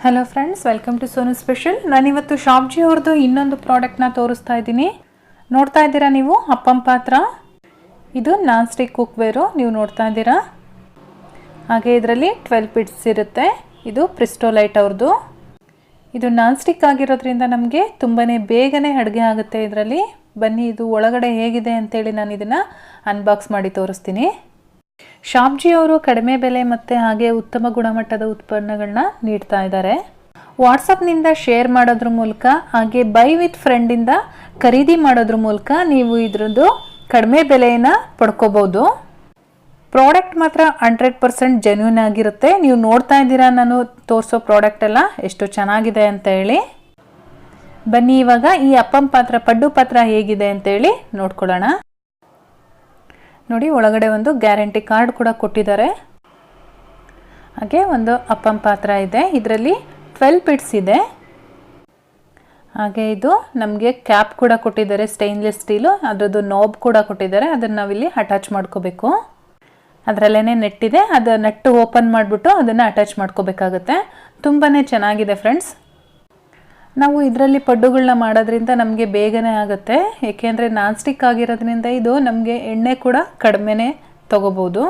Hello friends, welcome to Sonu special. ನಾನಿವತ್ತು ಶಾಪ್ಜಿ ಅವ್ರದ್ದು ಇನ್ನೊಂದು ಪ್ರಾಡಕ್ಟ್ನ ತೋರಿಸ್ತಾ ಇದ್ದೀನಿ. ನೋಡ್ತಾ ಇದ್ದೀರಾ ನೀವು ಅಪ್ಪಂ ಪಾತ್ರ. ಇದು ನಾನ್ ಸ್ಟಿಕ್ ಕುಕ್ವೇರು ನೀವು ನೋಡ್ತಾ ಇದ್ದೀರಾ. ಹಾಗೆ ಇದರಲ್ಲಿ 12 ಪಿಟ್ಸ್ ಇರುತ್ತೆ. ಇದು ಪ್ರಿಸ್ಟೋಲೈಟ್ ಅವ್ರದ್ದು. ಇದು ನಾನ್ ಸ್ಟಿಕ್ ಆಗಿರೋದ್ರಿಂದ ನಮಗೆ ತುಂಬಾ ಬೇಗನೆ ಅಡುಗೆ ಆಗುತ್ತೆ ಇದರಲ್ಲಿ. ಬನ್ನಿ ಇದು ಒಳಗಡೆ ಹೇಗಿದೆ ಅಂತೇಳಿ ನಾನು ಇದನ್ನು ಅನ್ಬಾಕ್ಸ್ ಮಾಡಿ ತೋರಿಸ್ತೀನಿ. ಶಾಪ್ಜಿ ಅವರು ಕಡಿಮೆ ಬೆಲೆ ಮತ್ತು ಹಾಗೆ ಉತ್ತಮ ಗುಣಮಟ್ಟದ ಉತ್ಪನ್ನಗಳನ್ನ ನೀಡ್ತಾ ಇದ್ದಾರೆ. ವಾಟ್ಸಪ್ನಿಂದ ಶೇರ್ ಮಾಡೋದ್ರ ಮೂಲಕ ಹಾಗೆ ಬೈ ವಿತ್ ಫ್ರೆಂಡಿಂದ ಖರೀದಿ ಮಾಡೋದ್ರ ಮೂಲಕ ನೀವು ಇದರದ್ದು ಕಡಿಮೆ ಬೆಲೆಯನ್ನು ಪಡ್ಕೋಬೋದು. ಪ್ರಾಡಕ್ಟ್ ಮಾತ್ರ 100% ಜೆನ್ಯೂನ್ ಆಗಿರುತ್ತೆ. ನೀವು ನೋಡ್ತಾ ಇದ್ದೀರಾ ನಾನು ತೋರಿಸೋ ಪ್ರಾಡಕ್ಟ್ ಎಲ್ಲ ಎಷ್ಟು ಚೆನ್ನಾಗಿದೆ ಅಂತ ಹೇಳಿ. ಬನ್ನಿ ಇವಾಗ ಈ ಅಪ್ಪಂ ಪಾತ್ರ ಪಡ್ಡು ಪಾತ್ರ ಹೇಗಿದೆ ಅಂತೇಳಿ ನೋಡ್ಕೊಳ್ಳೋಣ. ನೋಡಿ, ಒಳಗಡೆ ಒಂದು ಗ್ಯಾರಂಟಿ ಕಾರ್ಡ್ ಕೂಡ ಕೊಟ್ಟಿದ್ದಾರೆ. ಹಾಗೆ ಒಂದು ಅಪ್ಪಂ ಪಾತ್ರ ಇದೆ. ಇದರಲ್ಲಿ 12 ಪಿಟ್ಸ್ ಇದೆ. ಹಾಗೆ ಇದು ನಮಗೆ ಕ್ಯಾಪ್ ಕೂಡ ಕೊಟ್ಟಿದ್ದಾರೆ, ಸ್ಟೈನ್ಲೆಸ್ ಸ್ಟೀಲು. ಅದರದ್ದು ನಾಬ್ ಕೂಡ ಕೊಟ್ಟಿದ್ದಾರೆ. ಅದನ್ನು ನಾವಿಲ್ಲಿ ಅಟ್ಯಾಚ್ ಮಾಡ್ಕೋಬೇಕು. ಅದರಲ್ಲೇ ನೆಟ್ಟಿದೆ. ಅದು ನಟ್ಟು ಓಪನ್ ಮಾಡಿಬಿಟ್ಟು ಅದನ್ನು ಅಟ್ಯಾಚ್ ಮಾಡ್ಕೋಬೇಕಾಗುತ್ತೆ. ತುಂಬಾ ಚೆನ್ನಾಗಿದೆ ಫ್ರೆಂಡ್ಸ್. ನಾವು ಇದರಲ್ಲಿ ಪಡ್ಡುಗಳನ್ನ ಮಾಡೋದ್ರಿಂದ ನಮಗೆ ಬೇಗನೆ ಆಗುತ್ತೆ. ಏಕೆಂದರೆ ನಾನ್ ಸ್ಟಿಕ್ ಆಗಿರೋದ್ರಿಂದ ಇದು ನಮಗೆ ಎಣ್ಣೆ ಕೂಡ ಕಡಿಮೆನೇ ತಗೋಬೋದು.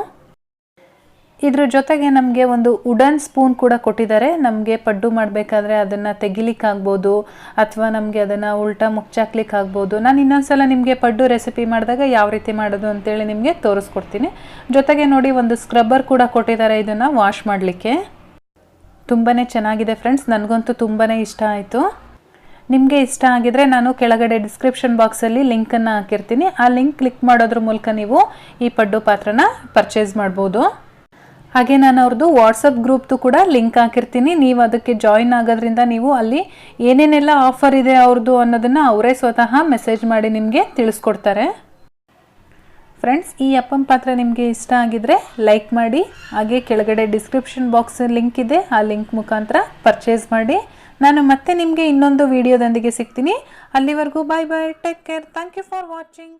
ಇದ್ರ ಜೊತೆಗೆ ನಮಗೆ ಒಂದು ವುಡನ್ ಸ್ಪೂನ್ ಕೂಡ ಕೊಟ್ಟಿದ್ದಾರೆ. ನಮಗೆ ಪಡ್ಡು ಮಾಡಬೇಕಾದ್ರೆ ಅದನ್ನು ತೆಗಿಲಿಕ್ಕಾಗ್ಬೋದು ಅಥವಾ ನಮಗೆ ಅದನ್ನು ಉಲ್ಟಾ ಮುಚ್ಚಾಕ್ಲಿಕ್ಕಾಗ್ಬೋದು. ನಾನು ಇನ್ನೊಂದ್ಸಲ ನಿಮಗೆ ಪಡ್ಡು ರೆಸಿಪಿ ಮಾಡಿದಾಗ ಯಾವ ರೀತಿ ಮಾಡೋದು ಅಂತೇಳಿ ನಿಮಗೆ ತೋರಿಸ್ಕೊಡ್ತೀನಿ. ಜೊತೆಗೆ ನೋಡಿ, ಒಂದು ಸ್ಕ್ರಬ್ಬರ್ ಕೂಡ ಕೊಟ್ಟಿದ್ದಾರೆ ಇದನ್ನು ವಾಶ್ ಮಾಡಲಿಕ್ಕೆ. ತುಂಬಾ ಚೆನ್ನಾಗಿದೆ ಫ್ರೆಂಡ್ಸ್. ನನಗಂತೂ ತುಂಬಾ ಇಷ್ಟ ಆಯಿತು. ನಿಮಗೆ ಇಷ್ಟ ಆಗಿದರೆ ನಾನು ಕೆಳಗಡೆ ಡಿಸ್ಕ್ರಿಪ್ಷನ್ ಬಾಕ್ಸಲ್ಲಿ ಲಿಂಕನ್ನು ಹಾಕಿರ್ತೀನಿ. ಆ ಲಿಂಕ್ ಕ್ಲಿಕ್ ಮಾಡೋದ್ರ ಮೂಲಕ ನೀವು ಈ ಪಡ್ಡು ಪಾತ್ರನ ಪರ್ಚೇಸ್ ಮಾಡ್ಬೋದು. ಹಾಗೆ ನಾನು ಅವ್ರದ್ದು ವಾಟ್ಸಪ್ ಗ್ರೂಪ್ದು ಕೂಡ ಲಿಂಕ್ ಹಾಕಿರ್ತೀನಿ. ನೀವು ಅದಕ್ಕೆ ಜಾಯಿನ್ ಆಗೋದ್ರಿಂದ ನೀವು ಅಲ್ಲಿ ಏನೇನೆಲ್ಲ ಆಫರ್ ಇದೆ ಅವ್ರದ್ದು ಅನ್ನೋದನ್ನು ಅವರೇ ಸ್ವತಃ ಮೆಸೇಜ್ ಮಾಡಿ ನಿಮಗೆ ತಿಳಿಸ್ಕೊಡ್ತಾರೆ. ಫ್ರೆಂಡ್ಸ್, ಈ ಅಪ್ಪಂ ಪಾತ್ರ ನಿಮಗೆ ಇಷ್ಟ ಆಗಿದರೆ ಲೈಕ್ ಮಾಡಿ. ಹಾಗೆ ಕೆಳಗಡೆ ಡಿಸ್ಕ್ರಿಪ್ಷನ್ ಬಾಕ್ಸ್ ಲಿಂಕ್ ಇದೆ. ಆ ಲಿಂಕ್ ಮುಖಾಂತರ ಪರ್ಚೇಸ್ ಮಾಡಿ. ನಾನು ಮತ್ತೆ ನಿಮಗೆ ಇನ್ನೊಂದು ವಿಡಿಯೋದೊಂದಿಗೆ ಸಿಗ್ತೀನಿ. ಅಲ್ಲಿವರೆಗೂ bye bye, take care, thank you for watching.